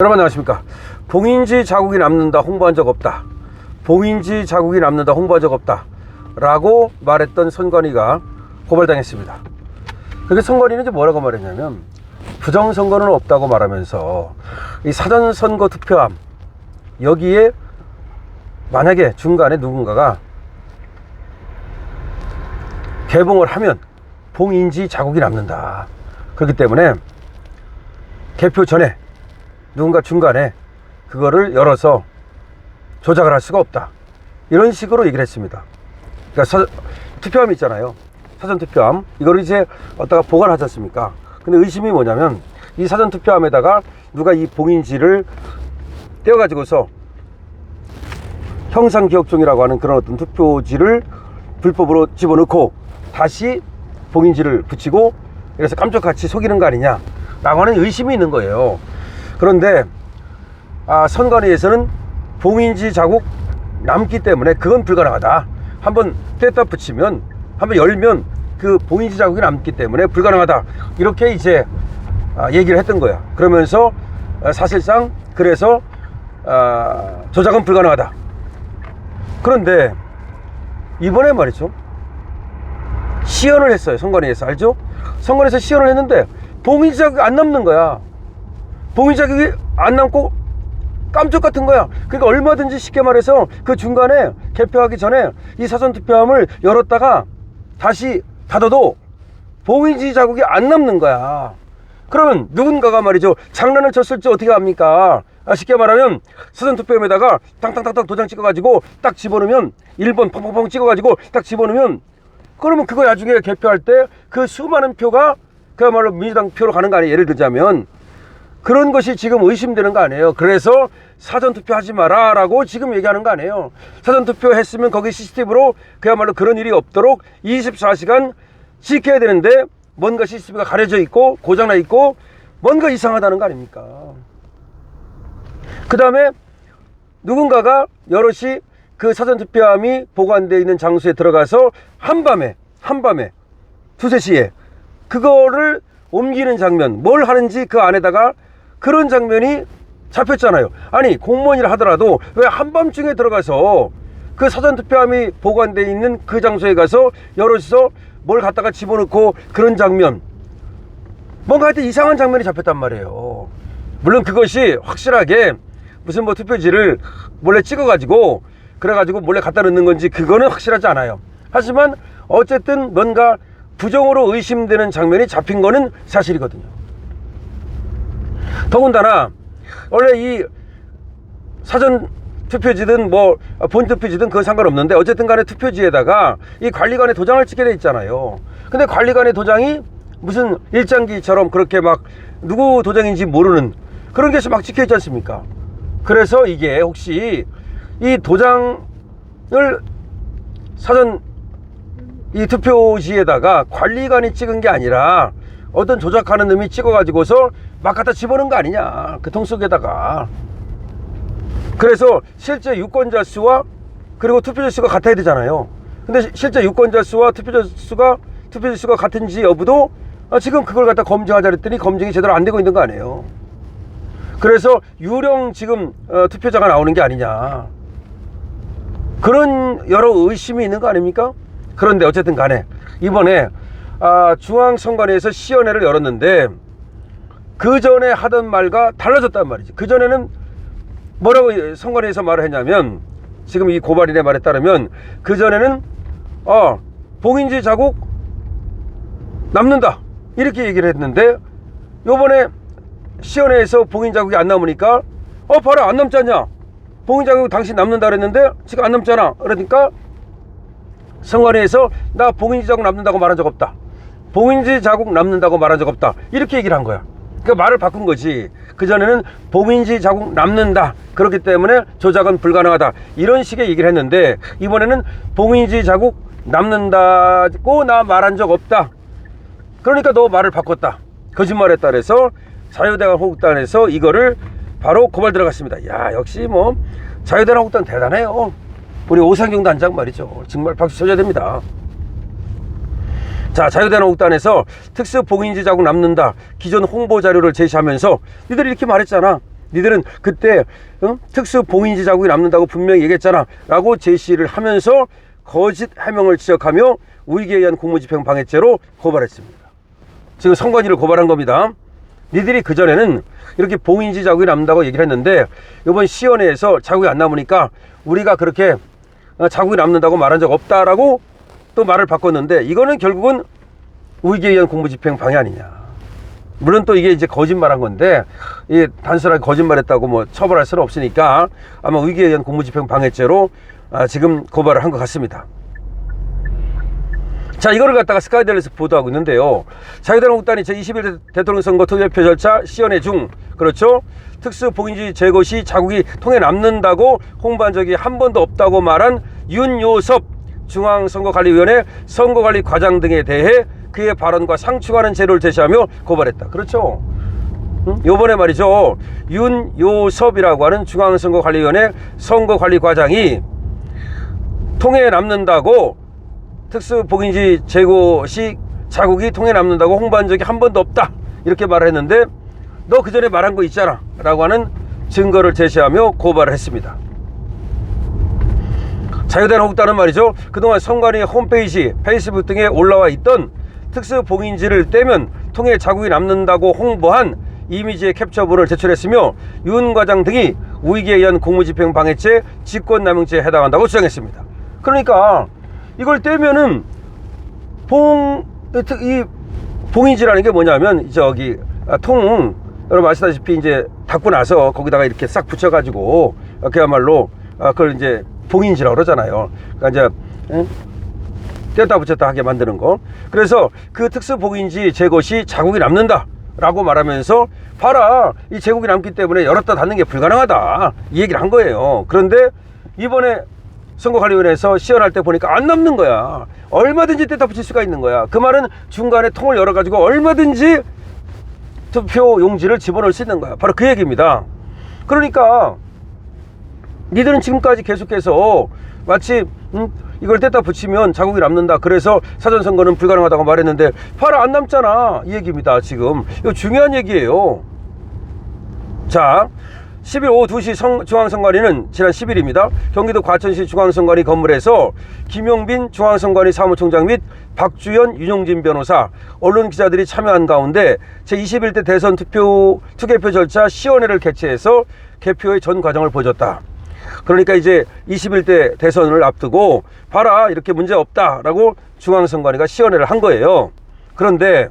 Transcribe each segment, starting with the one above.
여러분 안녕하십니까. 봉인지 자국이 남는다 홍보한 적 없다, 봉인지 자국이 남는다 홍보한 적 없다 라고 말했던 선관위가 고발당했습니다. 그게 선관위는 이제 뭐라고 말했냐면, 부정선거는 없다고 말하면서 이 사전선거 투표함 여기에 만약에 중간에 누군가가 개봉을 하면 봉인지 자국이 남는다. 그렇기 때문에 개표 전에 누군가 중간에 그거를 열어서 조작을 할 수가 없다, 이런 식으로 얘기를 했습니다. 그러니까 투표함 있잖아요, 사전투표함, 이거를 이제 어디다가 보관하지 않습니까? 근데 의심이 뭐냐면, 이 사전투표함에다가 누가 이 봉인지를 떼어가지고서 형상기억종이라고 하는 그런 어떤 투표지를 불법으로 집어넣고 다시 봉인지를 붙이고, 그래서 깜짝같이 속이는 거 아니냐 라고 하는 의심이 있는 거예요. 그런데 선관위에서는 봉인지 자국 남기 때문에 그건 불가능하다, 한번 뗐다 붙이면, 한번 열면 그 봉인지 자국이 남기 때문에 불가능하다, 이렇게 이제 얘기를 했던 거야. 그러면서 사실상 그래서 조작은 불가능하다. 그런데 이번에 말이죠, 시연을 했어요. 선관위에서. 알죠? 선관위에서 시연을 했는데 봉인지 자국이 안 남는 거야. 봉인지 자국이 안 남고 깜짝 같은 거야. 그러니까 얼마든지 쉽게 말해서 그 중간에 개표하기 전에 이 사전투표함을 열었다가 다시 닫아도 봉인지 자국이 안 남는 거야. 그러면 누군가가 말이죠, 장난을 쳤을지 어떻게 합니까? 쉽게 말하면 사전투표함에다가 탕탕탕탕 도장 찍어가지고 딱 집어넣으면, 1번 펑펑펑 찍어가지고 딱 집어넣으면, 그러면 그거 나중에 개표할 때 그 수많은 표가 그야말로 민주당 표로 가는 거 아니에요? 예를 들자면 그런 것이 지금 의심되는 거 아니에요? 그래서 사전투표 하지 마라 라고 지금 얘기하는 거 아니에요? 사전투표 했으면 거기 CCTV로 그야말로 그런 일이 없도록 24시간 지켜야 되는데, 뭔가 CCTV가 가려져 있고 고장나 있고 뭔가 이상하다는 거 아닙니까? 그 다음에 누군가가 여럿이 그 사전투표함이 보관되어 있는 장소에 들어가서 한밤에 2, 3시에 그거를 옮기는 장면, 뭘 하는지 그 안에다가 그런 장면이 잡혔잖아요. 아니, 공무원이라 하더라도 왜 한밤중에 들어가서 그 사전투표함이 보관되어 있는 그 장소에 가서 여럿이서 뭘 갖다가 집어넣고 그런 장면, 뭔가 하여튼 이상한 장면이 잡혔단 말이에요. 물론 그것이 확실하게 무슨 뭐 투표지를 몰래 찍어가지고 그래가지고 몰래 갖다 넣는 건지 그거는 확실하지 않아요. 하지만 어쨌든 뭔가 부정으로 의심되는 장면이 잡힌 거는 사실이거든요. 더군다나 원래 이 사전 투표지든 뭐 본 투표지든 그건 상관없는데, 어쨌든 간에 투표지에다가 이 관리관의 도장을 찍게 돼 있잖아요. 근데 관리관의 도장이 무슨 일장기처럼 그렇게 막 누구 도장인지 모르는 그런 게 막 찍혀 있지 않습니까? 그래서 이게 혹시 이 도장을 사전 이 투표지에다가 관리관이 찍은 게 아니라 어떤 조작하는 놈이 찍어가지고서 막 갖다 집어넣은 거 아니냐, 그 통 속에다가. 그래서 실제 유권자 수와 그리고 투표자 수가 같아야 되잖아요. 근데 실제 유권자 수와 투표자 수가 같은지 여부도 지금 그걸 갖다 검증하자 그랬더니 검증이 제대로 안 되고 있는 거 아니에요. 그래서 유령 지금 투표자가 나오는 게 아니냐, 그런 여러 의심이 있는 거 아닙니까? 그런데 어쨌든 간에 이번에 중앙선관위에서 시연회를 열었는데, 그 전에 하던 말과 달라졌단 말이지. 그 전에는 뭐라고 선관위에서 말을 했냐면, 지금 이 고발인의 말에 따르면 그 전에는 봉인지 자국 남는다 이렇게 얘기를 했는데, 요번에 시연회에서 봉인 자국이 안 남으니까 봐라, 안 남지 않냐, 봉인 자국 당신 남는다 그랬는데 지금 안 남잖아. 그러니까 선관위에서 나 봉인지 자국 남는다고 말한 적 없다, 봉인지 자국 남는다고 말한 적 없다, 이렇게 얘기를 한 거야. 그러니까 말을 바꾼 거지. 그전에는 봉인지 자국 남는다, 그렇기 때문에 조작은 불가능하다, 이런 식의 얘기를 했는데, 이번에는 봉인지 자국 남는다고 나 말한 적 없다, 그러니까 너 말을 바꿨다, 거짓말했다 그래서 자유대한 호국단에서 이거를 바로 고발 들어갔습니다. 야, 역시 뭐 자유대한 호국단 대단해요. 우리 오상경 단장 말이죠, 정말 박수 쳐줘야 됩니다. 자, 자유대한민국단에서 특수 봉인지 자국 남는다 기존 홍보 자료를 제시하면서 니들이 이렇게 말했잖아. 니들은 그때 특수 봉인지 자국이 남는다고 분명히 얘기했잖아 라고 제시를 하면서 거짓 해명을 지적하며 우익에 의한 공무집행 방해죄로 고발했습니다. 지금 선관위를 고발한 겁니다. 니들이 그전에는 이렇게 봉인지 자국이 남는다고 얘기를 했는데 이번 시연회에서 자국이 안 남으니까 우리가 그렇게 자국이 남는다고 말한 적 없다라고 또 말을 바꿨는데, 이거는 결국은 우익에 의한 공무집행 방해 아니냐. 물론 또 이게 이제 거짓말한 건데, 이게 단순하게 거짓말했다고 뭐 처벌할 수는 없으니까 아마 우익에 의한 공무집행 방해죄로 지금 고발을 한 것 같습니다. 자, 이거를 갖다가 스카이델에서 보도하고 있는데요. 자유한국당이 제21대 대통령 선거 투개표 절차 시연회 중, 그렇죠, 특수 봉인지 제거 시 자국이 통에 남는다고 홍보한 적이 한 번도 없다고 말한 윤요섭 중앙선거관리위원회 선거관리과장 등에 대해 그의 발언과 상충하는 재료를 제시하며 고발했다. 그렇죠. 요번에 말이죠, 윤요섭이라고 하는 중앙선거관리위원회 선거관리과장이 통에 남는다고 특수 봉인지 제거 시 자국이 통에 남는다고 홍보한 적이 한 번도 없다 이렇게 말을 했는데, 너 그 전에 말한 거 있잖아 라고 하는 증거를 제시하며 고발을 했습니다. 자유한국당은 말이죠, 그동안 선관위 홈페이지, 페이스북 등에 올라와 있던 특수 봉인지를 떼면 통에 자국이 남는다고 홍보한 이미지의 캡처본을 제출했으며 윤 과장 등이 우익에 의한 공무집행 방해죄, 직권남용죄에 해당한다고 주장했습니다. 그러니까 이걸 떼면은 이 봉인지라는 게 뭐냐면 여러분 아시다시피 이제 닫고 나서 거기다가 이렇게 싹 붙여가지고 그야말로 그걸 이제 봉인지라고 그러잖아요. 그러니까 이제 뗐다 붙였다 하게 만드는 거. 그래서 그 특수 봉인지 제거 시 자국이 남는다 라고 말하면서, 봐라, 이 제국이 남기 때문에 열었다 닫는 게 불가능하다 이 얘기를 한 거예요. 그런데 이번에 선거관리위원회에서 시연할 때 보니까 안 남는 거야. 얼마든지 뗐다 붙일 수가 있는 거야. 그 말은 중간에 통을 열어가지고 얼마든지 투표 용지를 집어넣을 수 있는 거야. 바로 그 얘기입니다. 그러니까 니들은 지금까지 계속해서 마치 이걸 뗐다 붙이면 자국이 남는다, 그래서 사전선거는 불가능하다고 말했는데 봐라, 안 남잖아 이 얘기입니다. 지금 이거 중요한 얘기예요. 자, 10일 오후 2시 중앙선관위는 지난 10일입니다. 경기도 과천시 중앙선관위 건물에서 김용빈 중앙선관위 사무총장 및 박주연, 윤용진 변호사, 언론 기자들이 참여한 가운데 제21대 대선 투개표 절차 시연회를 개최해서 개표의 전 과정을 보여줬다. 그러니까 이제 21대 대선을 앞두고 봐라, 이렇게 문제 없다라고 중앙선관위가 시연회를 한 거예요. 그런데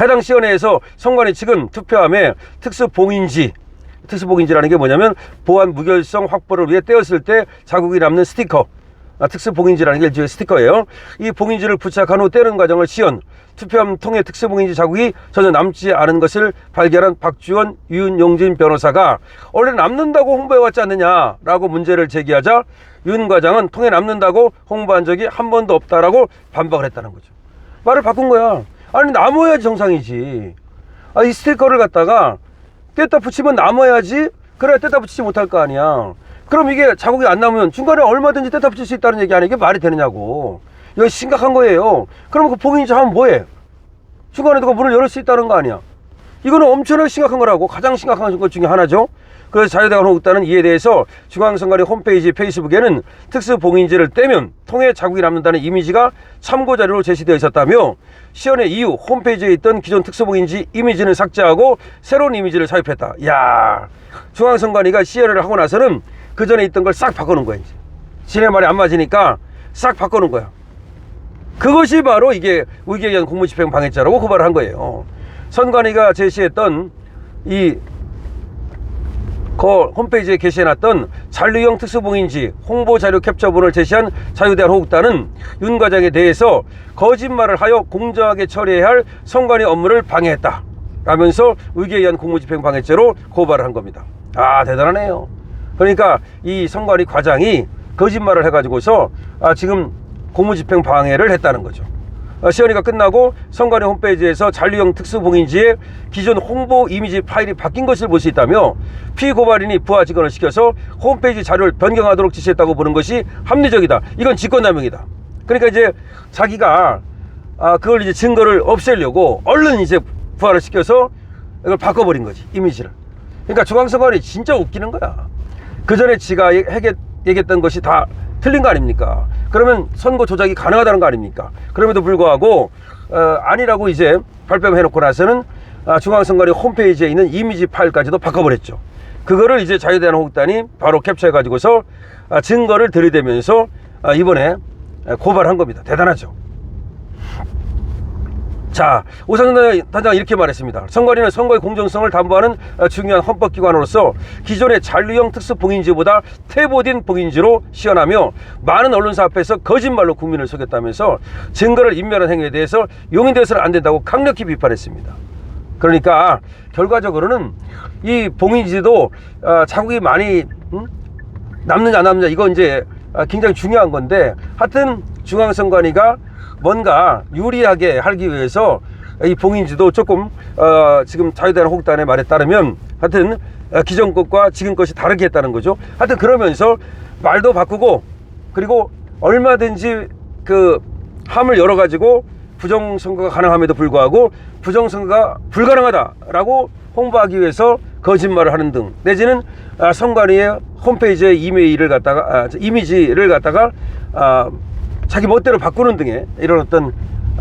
해당 시연회에서 선관위 측은 투표함에 특수봉인지라는 게 뭐냐면 보안 무결성 확보를 위해 떼었을 때 자국이 남는 스티커, 특수봉인지라는 게 일종의 스티커예요. 이 봉인지를 부착한 후 떼는 과정을 시연, 투표함 통해 특수봉인지 자국이 전혀 남지 않은 것을 발견한 박주원, 윤용진 변호사가 원래 남는다고 홍보해왔지 않느냐라고 문제를 제기하자 윤 과장은 통에 남는다고 홍보한 적이 한 번도 없다라고 반박을 했다는 거죠. 말을 바꾼 거야. 아니, 남아야지 정상이지. 이 스티커를 갖다가 뗐다 붙이면 남아야지, 그래야 뗐다 붙이지 못할 거 아니야. 그럼 이게 자국이 안 남으면 중간에 얼마든지 뗐다 붙일 수 있다는 얘기 아니야? 이게 말이 되느냐고. 이거 심각한 거예요. 그럼 그 봉인지 하면 뭐해? 중간에 누가 문을 열을 수 있다는 거 아니야? 이거는 엄청나게 심각한 거라고. 가장 심각한 것 중에 하나죠. 그래서 자유한국당은 이에 대해서 중앙선관위 홈페이지, 페이스북에는 특수봉인지를 떼면 통에 자국이 남는다는 이미지가 참고자료로 제시되어 있었다며 시연회 이후 홈페이지에 있던 기존 특수봉인지 이미지는 삭제하고 새로운 이미지를 삽입했다. 이야, 중앙선관위가 시연회를 하고 나서는 그 전에 있던 걸 싹 바꿔놓은 거야. 이제 지네 말이 안 맞으니까 싹 바꿔놓은 거야. 그것이 바로 이게 우익에 의한 공무집행 방해죄라고 고발을 한 거예요. 선관위가 제시했던 홈페이지에 게시해놨던 잔류형 특수봉인지 홍보자료 캡처본을 제시한 자유대한민국당은 윤 과장에 대해서 거짓말을 하여 공정하게 처리해야 할 선관위 업무를 방해했다 라면서 우익에 의한 공무집행 방해죄로 고발을 한 겁니다. 대단하네요. 그러니까 이 선관위 과장이 거짓말을 해가지고서 지금 공무집행 방해를 했다는 거죠. 시연회가 끝나고 선관위 홈페이지에서 잔류형 특수봉인지의 기존 홍보 이미지 파일이 바뀐 것을 볼 수 있다며 피고발인이 부하 직원을 시켜서 홈페이지 자료를 변경하도록 지시했다고 보는 것이 합리적이다. 이건 직권남용이다. 그러니까 이제 자기가 그걸 이제 증거를 없애려고 얼른 이제 부하를 시켜서 이걸 바꿔버린 거지, 이미지를. 그러니까 중앙선관위 진짜 웃기는 거야. 그 전에 지가 얘기했던 것이 다 틀린 거 아닙니까? 그러면 선거 조작이 가능하다는 거 아닙니까? 그럼에도 불구하고 아니라고 이제 발표해놓고 나서는 중앙선관위 홈페이지에 있는 이미지 파일까지도 바꿔버렸죠. 그거를 이제 자유대한민국당이 바로 캡처해가지고서 증거를 들이대면서 이번에 고발한 겁니다. 대단하죠. 자, 오상준 단장은 이렇게 말했습니다. 선관위는 선거의 공정성을 담보하는 중요한 헌법기관으로서 기존의 잔류형 특수봉인지보다 퇴보된 봉인지로 시연하며 많은 언론사 앞에서 거짓말로 국민을 속였다면서 증거를 인멸한 행위에 대해서 용인돼서는 안 된다고 강력히 비판했습니다. 그러니까 결과적으로는 이 봉인지도 자국이 많이 남느냐 안 남느냐 이건 이제 굉장히 중요한 건데, 하여튼 중앙선관위가 뭔가 유리하게 하기 위해서 이 봉인지도 조금 지금 자유대한민국당의 말에 따르면 하여튼 기존 것과 지금 것이 다르게 했다는 거죠. 하여튼 그러면서 말도 바꾸고, 그리고 얼마든지 그 함을 열어가지고 부정선거가 가능함에도 불구하고 부정선거가 불가능하다라고 홍보하기 위해서 거짓말을 하는 등, 내지는 선관위의 홈페이지의 이미지를 갖다가 자기 멋대로 바꾸는 등의 이런 어떤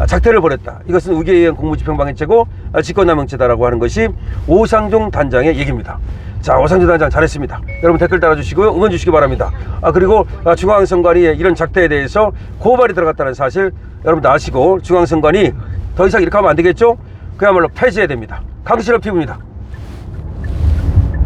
작태를 벌였다. 이것은 우기에 의한 공무집행방해죄고 직권남용죄다라고 하는 것이 오상종 단장의 얘기입니다. 자, 오상종 단장 잘했습니다. 여러분 댓글 달아주시고요, 응원 주시기 바랍니다. 그리고 중앙선관위의 이런 작태에 대해서 고발이 들어갔다는 사실 여러분들 아시고, 중앙선관위 더 이상 이렇게 하면 안 되겠죠? 그야말로 폐지해야 됩니다. 강신업 피부입니다.